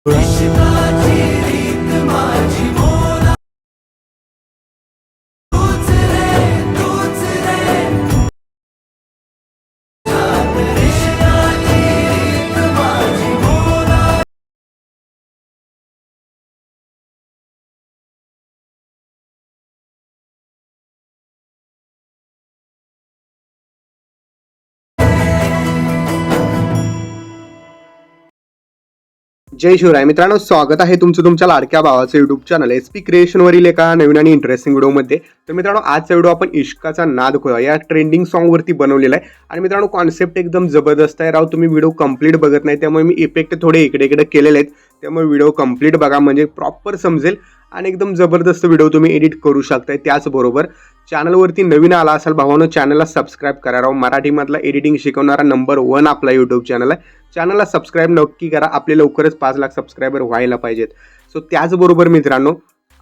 इश्काची रीत माझी मोला तूच रे इश्काची रीत माझी मोला जय शिवराय मित्रांनो, स्वागत आहे तुमचं तुमच्या लाडक्या भावाचं युट्यूब चॅनल SP क्रिएशनवरील एका नवीन आणि इंटरेस्टिंग व्हिडिओमध्ये. तर मित्रांनो, आजचा व्हिडिओ आपण इश्काचा नाद खोया या ट्रेंडिंग सॉन्गवरती बनवलेला आहे. आणि मित्रांनो, कॉन्सेप्ट एकदम जबरदस्त आहे राव. तुम्ही व्हिडिओ कंप्लीट बघत नाही, त्यामुळे मी इफेक्ट थोडे इकडे इकडे केलेले आहेत. त्यामुळे व्हिडिओ कंप्लीट बघा, म्हणजे प्रॉपर समजेल आणि एकदम जबरदस्त व्हिडिओ तुम्ही एडिट करू शकताय. त्याचबरोबर चॅनलवरती नवीन आला असाल भावानो, चॅनलला सबस्क्राईब करा राव. मराठीमधला एडिटिंग शिकवणारा नंबर 1 आपला यूट्यूब चॅनल आहे. चॅनलला सबस्क्राईब नक्की करा. आपले लवकरच 5 लाख सबस्क्रायबर व्हायला पाहिजेत. सो त्याचबरोबर मित्रांनो,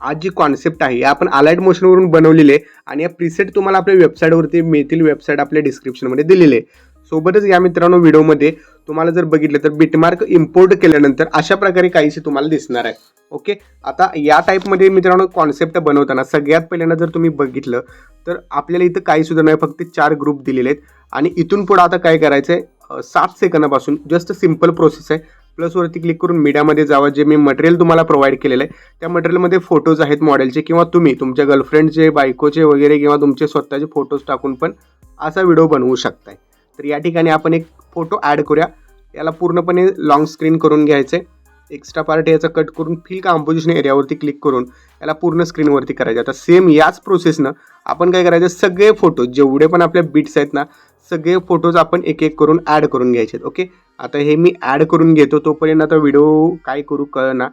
आज जी कॉन्सेप्ट आहे आपण अलाइट मोशनवरून बनवलेली आहे आणि या प्रीसेट तुम्हाला आपल्या वेबसाईटवरती मिळतील. वेबसाईट आपल्या डिस्क्रिप्शनमध्ये दिलेली आहे. सोबतच या मित्रांनो, व्हिडिओमध्ये तुम्हाला जर बघितलं तर बिटमार्क इम्पोर्ट केल्यानंतर अशा प्रकारे काहीसे तुम्हाला दिसणार आहे. ओके, आता या टाईपमध्ये मित्रांनो कॉन्सेप्ट बनवताना सगळ्यात पहिल्यांदा जर तुम्ही बघितलं तर आपल्याला इथं काही सुद्धा नाही, फक्त 4 ग्रुप दिलेले आहेत. आणि इथून पुढे आता काय करायचं आहे, 7 सेकंदापासून जस्ट सिम्पल प्रोसेस आहे. प्लसवरती क्लिक करून मीडियामध्ये जावं. जे मी मटेरियल तुम्हाला प्रोव्हाइड केलेलं आहे त्या मटेरियलमध्ये फोटोज आहेत मॉडेलचे, किंवा तुम्ही तुमच्या गर्लफ्रेंडचे, बायकोचे वगैरे किंवा तुमचे स्वतःचे फोटोज टाकून पण असा व्हिडिओ बनवू शकताय. तर या ठिकाणी आपण एक फोटो ॲड करूया. याला पूर्णपणे लॉंग स्क्रीन करून घ्यायचं आहे. एक्स्ट्रा पार्ट याचा कट करून फिल कंपोजिशन एरियावरती क्लिक करून याला पूर्ण स्क्रीनवरती करायचं. आता सेम याच प्रोसेसनं आपण काय करायचं, सगळे फोटो जेवढे पण आपल्या बिट्स आहेत ना, सगळे फोटोज आपण एक एक करून ॲड करून घ्यायचे. ओके, आता हे मी ॲड करून घेतो. तोपर्यंत आता व्हिडिओ काय करू कळना,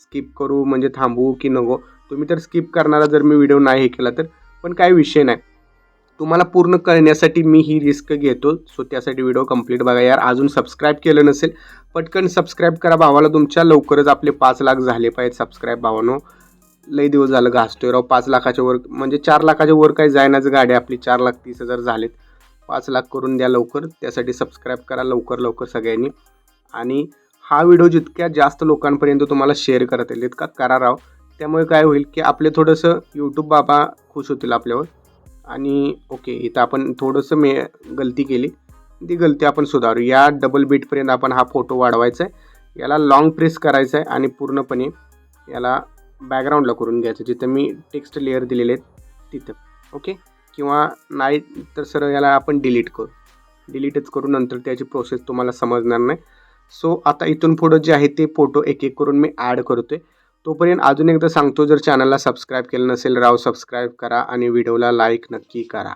स्किप करू म्हणजे थांबवू की नको. तुम्ही तर स्किप करणारा जर मी व्हिडिओ नाही हे केला तर, पण काही विषय नाही. तुम्हाला पूर्ण करण्यासाठी मी ही रिस्क घेतो. सो त्यासाठी व्हिडिओ कंप्लीट बघा. यार अजून सबस्क्राईब केलं नसेल पटकन सबस्क्राईब करा भावाला. तुमच्या लवकरच आपले 5 लाख झाले पाहिजेत सबस्क्राईब भावानो. लई दिवस झालं घासतोय राव. 5 लाखाच्या वर म्हणजे 4 लाखाच्या वर काही जायनाच गाडी आपली. 4,30,000 झालेत. 5 लाख करून द्या लवकर. त्यासाठी सबस्क्राईब करा लवकर सगळ्यांनी. आणि हा व्हिडिओ जितक्या जास्त लोकांपर्यंत तुम्हाला शेअर करता येईल तितका करा राव. त्यामुळे काय होईल की आपले थोडंसं यूट्यूब बाबा खुश होतील आपल्यावर. आणि ओके, इथं आपण थोडंसं गलती केली, ती गलती आपण सुधारू. या डबल बीटपर्यंत आपण हा फोटो वाढवायचा आहे. याला लॉंग प्रेस करायचा आहे आणि पूर्णपणे याला बॅकग्राऊंडला करून घ्यायचं, जिथं मी टेक्स्ट लेअर दिलेले आहेत तिथं. ओके, किंवा नाही तर सरळ याला आपण डिलीटच करू. नंतर त्याची प्रोसेस तुम्हाला समजणार नाही. सो आता इथून पुढं जे आहे ते फोटो एक एक करून मी ॲड करतोय. तोपर्यंत अजून एकदा सांगतो, जर चॅनलला सबस्क्राईब केलं नसेल राव, सबस्क्राईब करा आणि व्हिडिओला लाईक नक्की करा.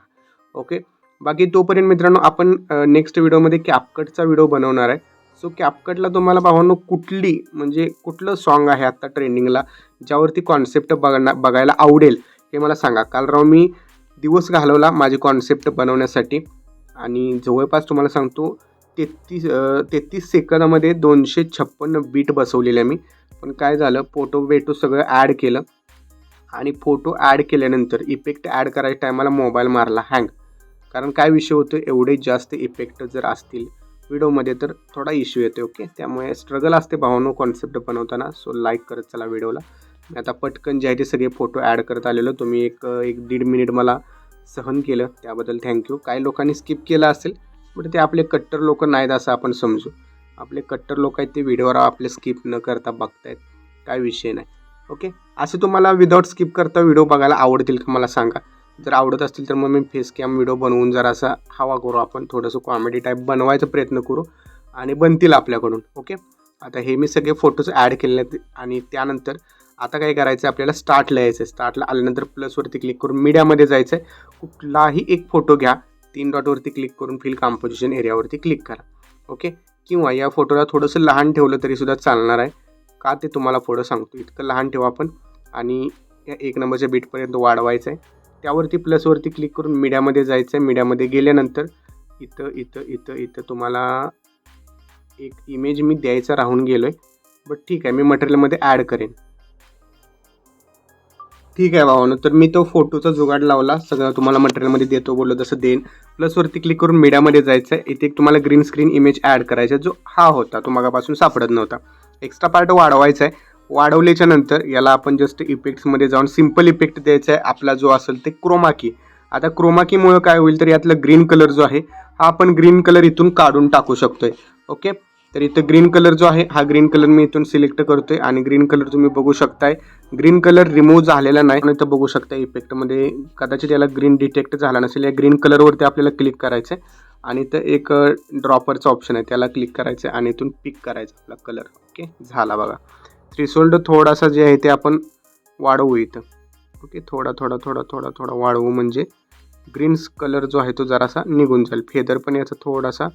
ओके, बाकी तोपर्यंत मित्रांनो आपण नेक्स्ट व्हिडिओमध्ये कॅपकटचा व्हिडिओ बनवणार आहे. सो कॅपकटला तुम्हाला भावांनो कुठलं सॉन्ग आहे आत्ता ट्रेंडिंगला, ज्यावरती कॉन्सेप्ट बघायला आवडेल हे मला सांगा. काल राव मी दिवस घालवला माझी कॉन्सेप्ट बनवण्यासाठी आणि जवळपास तुम्हाला सांगतो 33 सेकंदामध्ये 256 बीट बसवलेल्या मी. पण काय झालं, फोटो सगळं ॲड केलं आणि फोटो ॲड केल्यानंतर इफेक्ट ॲड करायच्या टायमाला मोबाईल मारला हँग. कारण काय विषय होतो, एवढे जास्त इफेक्ट जर असतील व्हिडिओमध्ये तर थोडा इश्यू येतो. ओके, त्यामुळे स्ट्रगल असते भावांनो कॉन्सेप्ट बनवताना. सो लाईक करत चला व्हिडिओला. मी आता पटकन जे आहे ते सगळे फोटो ॲड करत आलेलो. तुम्ही एक 1-1.5 मिनिट मला सहन केलं, त्याबद्दल थँक्यू. काही लोकांनी स्किप केलं असेल, बट ते आपले कट्टर लोक नाहीत असं आपण समजू. आपले कट्टर लोक आहेत ते व्हिडिओवर आपले स्किप न करता बघतायत, काय विषय नाही. ओके, असं तुम्हाला विदाऊट स्किप करता व्हिडिओ बघायला आवडतील का मला सांगा. जर आवडत असतील तर मग मी फेस कॅम व्हिडिओ बनवून जरा असा हवा करू, आपण थोडंसं कॉमेडी टाईप बनवायचा प्रयत्न करू आणि बनतील आपल्याकडून. ओके, आता हे मी सगळे फोटोज ॲड केले आहेत. आणि त्यानंतर आता काय करायचं, आपल्याला स्टार्टला यायचं आहे. स्टार्टला आल्यानंतर प्लसवरती क्लिक करून मीडियामध्ये जायचं आहे. कुठलाही एक फोटो घ्या, 3 डॉटवरती क्लिक करून फिल कंपोजिशन एरियावरती क्लिक करा. ओके, किंवा या फोटोला थोडंसं लहान ठेवलं तरीसुद्धा चालणार आहे. का ते तुम्हाला पुढं सांगतो. इतकं लहान ठेवा आपण आणि या 1 नंबरच्या बीटपर्यंत वाढवायचं आहे. त्यावरती प्लसवरती क्लिक करून मीडियामध्ये जायचं आहे. मीडियामध्ये गेल्यानंतर इथं तुम्हाला एक इमेज मी द्यायचा राहून गेलो आहे, बट ठीक आहे, मी मटेरियलमध्ये ॲड करेन. ठीक आहे भावानो, तर मी तो फोटोचा जुगाड लावला. सगळं तुम्हाला मटेरियलमध्ये देतो बोललो तसं देईन. प्लसवरती क्लिक करून मीडियामध्ये जायचं आहे. इथे एक तुम्हाला ग्रीन स्क्रीन इमेज ॲड करायचा, जो हा होता, तो मगापासून सापडत नव्हता. एक्स्ट्रा पार्ट वाढवायचा आहे. वाढवल्याच्या नंतर याला आपण जस्ट इफेक्ट्समध्ये जाऊन सिम्पल इफेक्ट द्यायचा आहे आपला जो असेल ते क्रोमा की. आता क्रोमा कीमुळे काय होईल तर यातला ग्रीन कलर जो आहे हा आपण ग्रीन कलर इथून काढून टाकू शकतोय. ओके, तर इथं ग्रीन कलर जो आहे हा ग्रीन कलर मी इथून सिलेक्ट करतोय आणि ग्रीन कलर तुम्ही बघू शकताय ग्रीन कलर रिमूव्ह झालेला नाही. इथं बघू शकता इफेक्टमध्ये कदाचित याला ग्रीन डिटेक्ट झाला नसेल. या ग्रीन कलरवरती आपल्याला क्लिक करायचं आहे आणि इथं एक ड्रॉपरचा ऑप्शन आहे त्याला क्लिक करायचं आहे आणि इथून पिक करायचं आपला कलर. ओके, झाला बघा. थ्रेशोल्ड थोडासा जे आहे ते आपण वाढवू इथं. ओके, थोडा वाढवू म्हणजे ग्रीन कलर जो आहे तो जरासा निघून जाईल. फेदर पण याचा थोडासा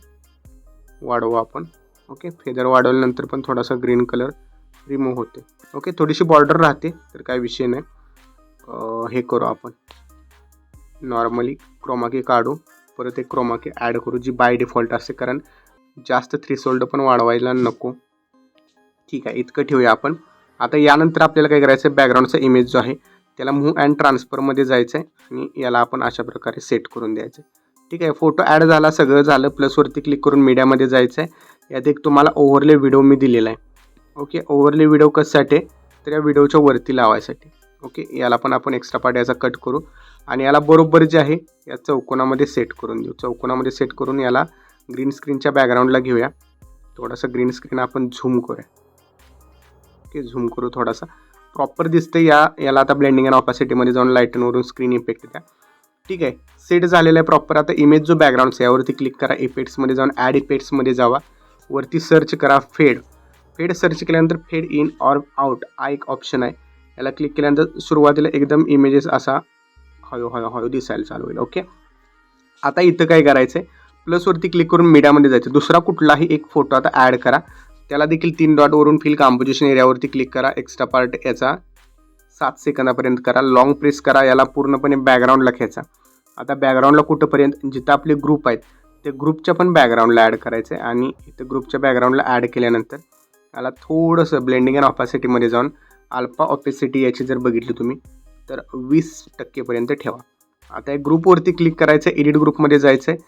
वाढवू आपण. ओके, फेदर वाढवल्यानंतर पण थोडासा ग्रीन कलर रिमूव्ह होते. ओके, थोडीशी बॉर्डर राहते तर काय विषय नाही. हे करू आपण नॉर्मली क्रोमा की काढू, परत एक क्रोमा की ॲड करू जी बाय डिफॉल्ट असते, कारण जास्त थ्रेशोल्ड पण वाढवायला नको. ठीक आहे, इतकं ठेवूया आपण. आता यानंतर आपल्याला काय करायचं आहे, बॅकग्राऊंडचा इमेज जो आहे त्याला मूव्ह अँड ट्रान्सफरमध्ये जायचं आहे आणि याला आपण अशा प्रकारे सेट करून द्यायचं आहे. ठीक आहे, फोटो ॲड झाला, सगळं झालं. प्लसवरती क्लिक करून मीडियामध्ये जायचं आहे. यात एक तुम्हाला ओव्हरले व्हिडिओ मी दिलेला आहे. ओके, ओव्हरले व्हिडिओ कशासाठी तर या व्हिडिओच्या वरती लावायसाठी. ओके, याला पण आपण एक्स्ट्रा पार्ट याचा कट करू आणि याला बरोबर जे आहे या चौकोनामध्ये सेट करून देऊ. चौकोनामध्ये सेट करून याला ग्रीन स्क्रीनच्या बॅकग्राऊंडला घेऊया. थोडासा ग्रीन स्क्रीन आपण झूम करूया. ओके, झूम करू, थोडासा प्रॉपर दिसते. याला आता ब्लेंडिंग अँड ऑपासिटीमध्ये जाऊन लाईटनवरून स्क्रीन इफेक्ट द्या. ठीक आहे, सेट झालेलं आहे प्रॉपर. आता इमेज जो बॅकग्राऊंडचा यावरती क्लिक करा. इफेक्ट्समध्ये जाऊन ॲड इफेक्ट्समध्ये जावा. वरती सर्च करा फेड सर्च केल्यानंतर फेड इन ऑर आउट हा एक ऑप्शन आहे. याला क्लिक केल्यानंतर सुरुवातीला एकदम इमेजेस असा हळू दिसायला चालू होईल. ओके, आता इथं काय करायचं आहे, प्लसवरती क्लिक करून मीडियामध्ये जायचं. दुसरा कुठलाही एक फोटो आता ॲड करा. त्याला देखील 3 डॉटवरून फिल कंपोजिशन एरियावरती क्लिक करा. एक्स्ट्रा पार्ट याचा 7 सेकंदापर्यंत करा. लॉंग प्रेस करा. याला पूर्णपणे बॅकग्राऊंडला खेचा. आता बॅकग्राऊंडला कुठंपर्यंत जिथं आपले ग्रुप आहेत ते ग्रुपच्या पण बॅकग्राऊंडला ॲड करायचं आहे आणि इथं ग्रुपच्या बॅकग्राऊंडला ॲड केल्यानंतर याला थोडंसं ब्लेंडिंग अँड ऑपासिटीमध्ये जाऊन अल्फा ऑपेसिटी याची जर बघितली तुम्ही तर 20% ठेवा. आता या ग्रुपवरती क्लिक करायचं आहे. एडिट ग्रुपमध्ये जायचं आहे.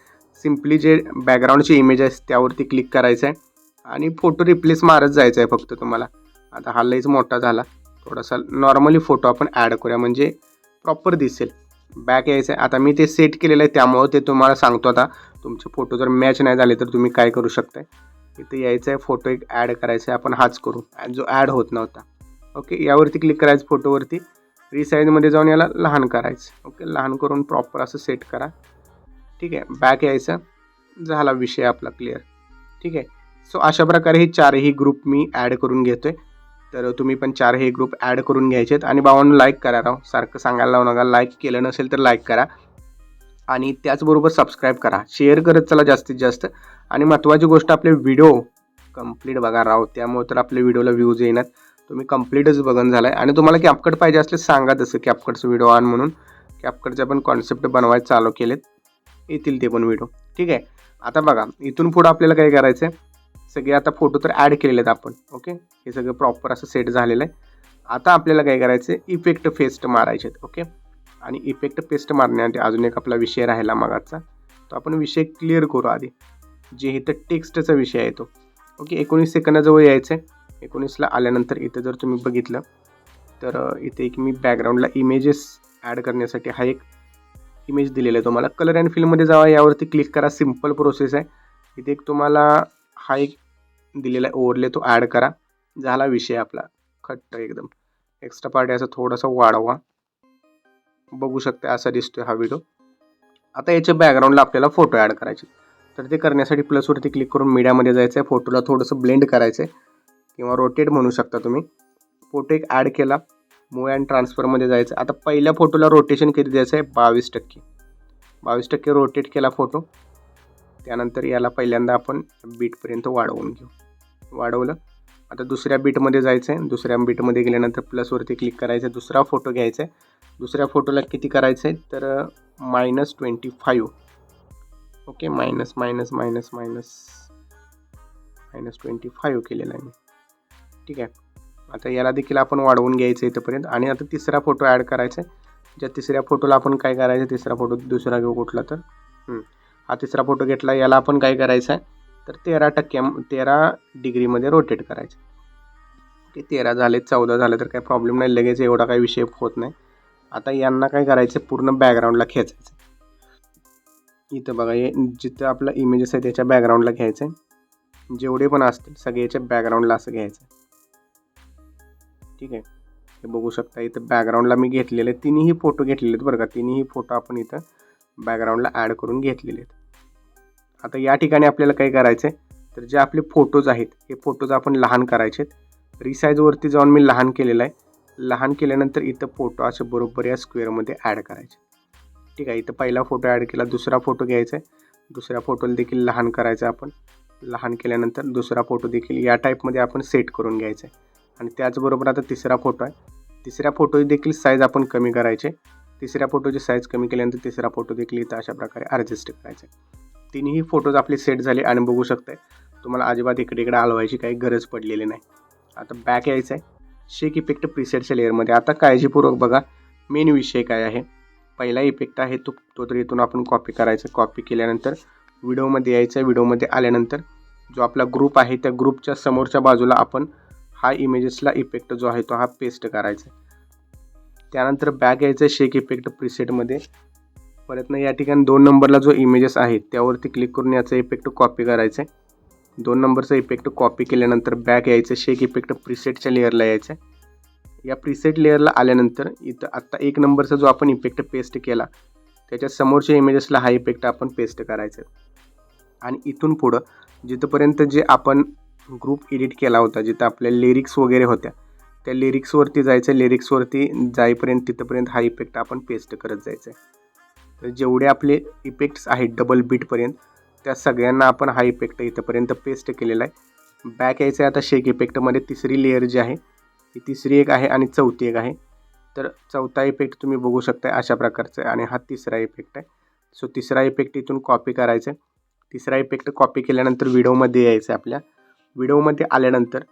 सिम्पली जे बॅकग्राऊंडचे इमेज आहेत त्यावरती क्लिक करायचं आहे आणि फोटो रिप्लेस मारत जायचं आहे फक्त तुम्हाला. आता हा लईच मोठा झाला. थोडासा नॉर्मली फोटो आपण ॲड करूया म्हणजे प्रॉपर दिसेल. बॅक यायचं आहे. आता मी ते सेट केलेलं आहे त्यामुळं ते तुम्हाला सांगतो. आता तुमचे फोटो जर मॅच नाही झाले तर तुम्ही काय करू शकताय, इथं यायचं आहे, फोटो एक ॲड करायचा आहे. आपण हाच करू जो ॲड होत नव्हता. ओके, यावरती क्लिक करायचं. फोटोवरती रिसाईजमध्ये जाऊन याला लहान करायचं. ओके, लहान करून प्रॉपर असं सेट करा. ठीक आहे, बॅक यायचं. झाला विषय आपला क्लिअर. ठीक आहे, सो अशा प्रकारे हे 4ही ग्रुप मी ॲड करून घेतोय. तर तुम्ही पण 4ही ग्रुप ॲड करून घ्यायचे आहेत. आणि भावांनो लाईक करा राव, सारखं सांगायला लावू नका. लाईक केलं नसेल तर लाईक करा आणि त्याचबरोबर सबस्क्राईब करा. शेअर करत चला जास्तीत जास्त. आणि महत्त्वाची गोष्ट आपले व्हिडिओ कंप्लीट बघा राव, त्यामुळे तर आपल्या व्हिडिओला व्ह्यूज येणार. तुम्ही कंप्लीटच बघून झालाय आणि तुम्हाला कॅपकट पाहिजे असले सांगा, तसं कॅपकटचं व्हिडिओ आण म्हणून. कॅपकटचे पण कॉन्सेप्ट बनवायला चालू केलेत, येतील ते पण व्हिडिओ. ठीक आहे, आता बघा इथून पुढं आपल्याला काय करायचं आहे, सगळे आता फोटो तर ॲड केलेले आहेत आपण. ओके, हे सगळं प्रॉपर असं सेट झालेलं आहे. आता आपल्याला काय करायचं आहे, इफेक्ट पेस्ट मारायचे आहेत. ओके, आणि इफेक्ट पेस्ट मारण्यासाठी अजून एक आपला विषय राहिला मागाचा, तो आपण विषय क्लिअर करू आधी. जे इथं टेक्स्टचा विषय आहे तो. ओके, 19 सेकंदाजवळ यायचं आहे. 19ला आल्यानंतर इथं जर तुम्ही बघितलं तर इथे एक मी बॅकग्राऊंडला इमेजेस ॲड करण्यासाठी हा एक इमेज दिलेला आहे तुम्हाला. कलर अँड फिल्ममध्ये जावा, यावरती क्लिक करा. सिम्पल प्रोसेस आहे. इथे एक तुम्हाला हा एक दिलेला आहे ओव्हरले, तो ॲड करा. झाला विषय आपला खट्ट एकदम. एक्स्ट्रा पार्ट याचा थोडासा वाढवा. बघू शकता असा दिसतोय हा व्हिडिओ. आता याच्या बॅकग्राऊंडला आपल्याला फोटो ॲड करायचे. तर ते करण्यासाठी प्लसवरती क्लिक करून मीडियामध्ये जायचं आहे. फोटोला थोडंसं ब्लेंड करायचं आहे किंवा रोटेट म्हणू शकता तुम्ही. फोटो एक ॲड केला. मूव्ह अँड ट्रान्सफरमध्ये जायचं. आता पहिल्या फोटोला रोटेशन किती द्यायचं आहे, 22% रोटेट केला फोटो. त्यानंतर याला पहिल्यांदा आपण बीटपर्यंत वाढवून घेऊ. वाढवलं. आता दुसऱ्या बीटमध्ये जायचं आहे. दुसऱ्या बीटमध्ये गेल्यानंतर प्लसवरती क्लिक करायचं आहे. दुसरा फोटो घ्यायचा आहे. दुसऱ्या फोटोला किती करायचं आहे तर -25. ओके, -25 केलेला आहे मी. ठीक आहे, आता याला देखील आपण वाढवून घ्यायचं इथंपर्यंत. आणि आता तिसरा फोटो ॲड करायचा आहे. ज्या तिसऱ्या फोटोला आपण काय करायचं, तिसरा फोटो दुसरा घेऊ कुठला तर हा तिसरा फोटो घेतला. याला आपण काय करायचं आहे तर 13 डिग्रीमध्ये रोटेट करायचं. ओके 13 झाले 14 झाले तर काही प्रॉब्लेम नाही, लगेच एवढा काही विषय होत नाही. आता यांना काय करायचं, पूर्ण बॅकग्राऊंडला खेचायचं. इथं बघा हे जिथं आपलं इमेजेस आहे त्याच्या बॅकग्राऊंडला घ्यायचं आहे, जेवढे पण असतील सगळ्याच्या बॅकग्राऊंडला असं घ्यायचं. ठीक आहे, हे बघू शकता इथं बॅकग्राऊंडला मी घेतलेले तिन्ही फोटो घेतलेले आहेत बरं का. तिन्ही फोटो आपण इथं बॅकग्राऊंडला ॲड करून घेतलेले आहेत. आता या ठिकाणी आपल्याला काय करायचं आहे, तर जे आपले फोटोज आहेत हे फोटोज आपण लहान करायचे आहेत. रिसाईजवरती जाऊन मी लहान केलेलं आहे. लहान केल्यानंतर इथं फोटो असे बरोबर या स्क्वेअरमध्ये ॲड करायचे. ठीक आहे, इथं पहिला फोटो ॲड केला, दुसरा फोटो घ्यायचा आहे, दुसऱ्या फोटोला देखील लहान करायचं आपण. लहान केल्यानंतर दुसरा फोटो देखील या टाईपमध्ये आपण सेट करून घ्यायचा आहे. आणि त्याचबरोबर आता तिसरा फोटो आहे, तिसऱ्या फोटोची देखील साईज आपण कमी करायचे. तिसऱ्या फोटोची साईज कमी केल्यानंतर तिसरा फोटो देखील इथं अशा प्रकारे ॲडजस्ट करायचा आहे. तिन्ही फोटोज आपले सेट झाले आणि बघू शकताय तुम्हाला अजिबात इकडे हलवायची काही गरज पडलेली नाही. आता बॅक यायचं आहे शेक इफेक्ट प्रीसेटच्या लेअरमध्ये. आता काळजीपूर्वक बघा मेन विषय काय आहे. पहिला इफेक्ट आहे तो तर इथून आपण कॉपी करायचा. कॉपी केल्यानंतर व्हिडिओमध्ये यायचं. व्हिडिओमध्ये आल्यानंतर जो आपला ग्रुप आहे त्या ग्रुपच्या समोरच्या बाजूला आपण हा इमेजेसला इफेक्ट जो आहे तो हा पेस्ट करायचा. त्यानंतर बॅक यायचं शेक इफेक्ट प्रीसेटमध्ये. परत या ठिकाणी 2 नंबरला जो इमेजेस आहे त्यावरती क्लिक करून याचा इफेक्ट कॉपी करायचा आहे. 2 नंबरचा इफेक्ट कॉपी केल्यानंतर बॅक यायचं शेक इफेक्ट प्रीसेटच्या लेअरला यायचं. या प्रीसेट लेअरला आल्यानंतर इथं आत्ता 1 नंबरचा जो आपण इफेक्ट पेस्ट केला त्याच्या समोरच्या इमेजेसला हा इफेक्ट आपण पेस्ट करायचा. आणि इथून पुढं जिथंपर्यंत जे आपण ग्रुप एडिट केला होता, जिथं आपल्या लिरिक्स वगैरे होत्या त्या लिरिक्सवरती जायचं. लिरिक्सवरती जाईपर्यंत तिथंपर्यंत हा इफेक्ट आपण पेस्ट करत जायचं आहे. तर जेवढे आपले इफेक्ट्स आहेत डबल बीटपर्यंत त्या सगळ्यांना आपण हा इफेक्ट इथंपर्यंत पेस्ट केलेला आहे. बॅक यायचं आहे आता शेक इफेक्टमध्ये. तिसरी लेअर जी आहे ही तिसरी एक आहे आणि चौथी एक आहे. तर चौथा इफेक्ट तुम्ही बघू शकता अशा प्रकारचा आहे आणि हा तिसरा इफेक्ट आहे. सो तिसरा इफेक्ट इथून कॉपी करायचा आहे. तिसरा इफेक्ट कॉपी केल्यानंतर व्हिडिओमध्ये यायचं आहे. आपल्या व्हिडिओमध्ये आल्यानंतर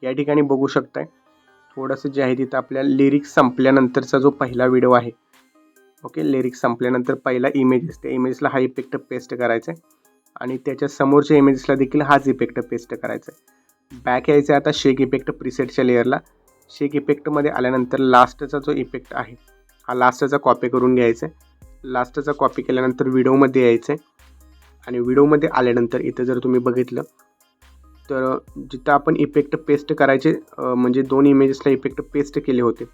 या ठिकाणी बघू शकताय थोडंसं जे आहे तिथं आपल्या लिरिक्स संपल्यानंतरचा जो पहिला व्हिडिओ आहे, ओके, लिरिक्स संपल्यानंतर पहिला इमेजेस त्या इमेजला हा इफेक्ट पेस्ट करायचा आहे आणि त्याच्या समोरच्या इमेजेसला देखील हाच इफेक्ट पेस्ट करायचा आहे. बॅक यायचं आहे आता शेक इफेक्ट प्रीसेटच्या लेअरला. शेक इफेक्टमध्ये आल्यानंतर लास्टचा जो इफेक्ट आहे हा लास्टचा कॉपी करून घ्यायचा आहे. लास्टचा कॉपी केल्यानंतर व्हिडिओमध्ये यायचं आहे आणि व्हिडिओमध्ये आल्यानंतर इथं जर तुम्ही बघितलं तर जिथं आपण इफेक्ट पेस्ट करायचे म्हणजे 2 इमेजेसला इफेक्ट पेस्ट केले होते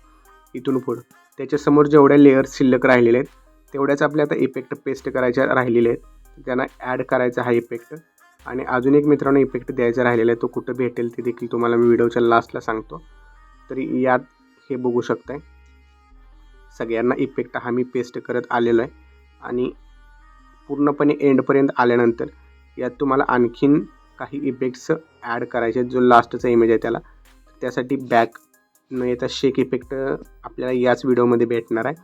इथून पुढं त्याच्यासमोर जेवढ्या लेअर्स शिल्लक राहिलेले आहेत तेवढ्याच आपल्या आता इफेक्ट पेस्ट करायच्या राहिलेले आहेत. त्यांना ॲड करायचा हा इफेक्ट. आणि अजून एक मित्रांनो इफेक्ट द्यायचा राहिलेला आहे, तो कुठं भेटेल ते देखील तुम्हाला मी व्हिडिओच्या लास्टला सांगतो. तरी यात हे बघू शकताय सगळ्यांना इफेक्ट हा मी पेस्ट करत आलेलो आहे. आणि पूर्णपणे एंडपर्यंत आल्यानंतर यात तुम्हाला आणखीन काही इफेक्ट्स ॲड करायचे. जो लास्टचा इमेज आहे त्यासाठी बॅक न येता शेक इफेक्ट आपल्याला याच व्हिडिओमध्ये भेटणार आहे.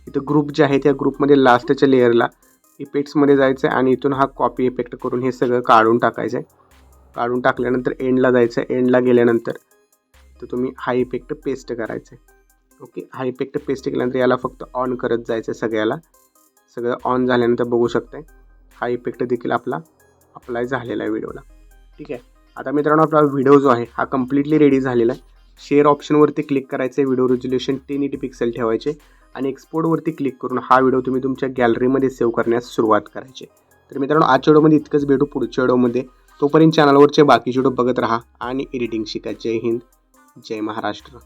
इथं ग्रुप जे आहे त्या ग्रुपमध्ये लास्टच्या लेअरला इफेक्ट्समध्ये जायचं आहे आणि इथून हा कॉपी इफेक्ट करून हे सगळं काढून टाकायचं आहे. काढून टाकल्यानंतर एंडला जायचं आहे. एंडला गेल्यानंतर तर तुम्ही हा इफेक्ट पेस्ट करायचं आहे. ओके, हा इफेक्ट पेस्ट केल्यानंतर याला फक्त ऑन करत जायचं आहे सगळ्याला. सगळं ऑन झाल्यानंतर बघू शकताय हा इफेक्ट देखील आपला अप्लाय झालेला आहे व्हिडिओला. ठीक आहे, आता मित्रांनो आपला व्हिडिओ जो आहे हा कम्प्लिटली रेडी झालेला आहे. शेअर ऑप्शनवरती क्लिक करायचं आहे. व्हिडिओ रेझोल्युशन 1080 पिक्सेल ठेवायचे आणि एक्सपोर्टवरती क्लिक करून हा व्हिडिओ तुम्ही तुमच्या गॅलरीमध्ये सेव्ह करण्यास सुरुवात करायची. तर मित्रांनो आजच्या व्हिडिओमध्ये इतकंच. भेटू पुढच्या व्हिडिओमध्ये. तोपर्यंत चॅनलवरचे बाकीचे व्हिडिओ बघत राहा आणि एडिटिंग शिका. जय हिंद, जय महाराष्ट्र.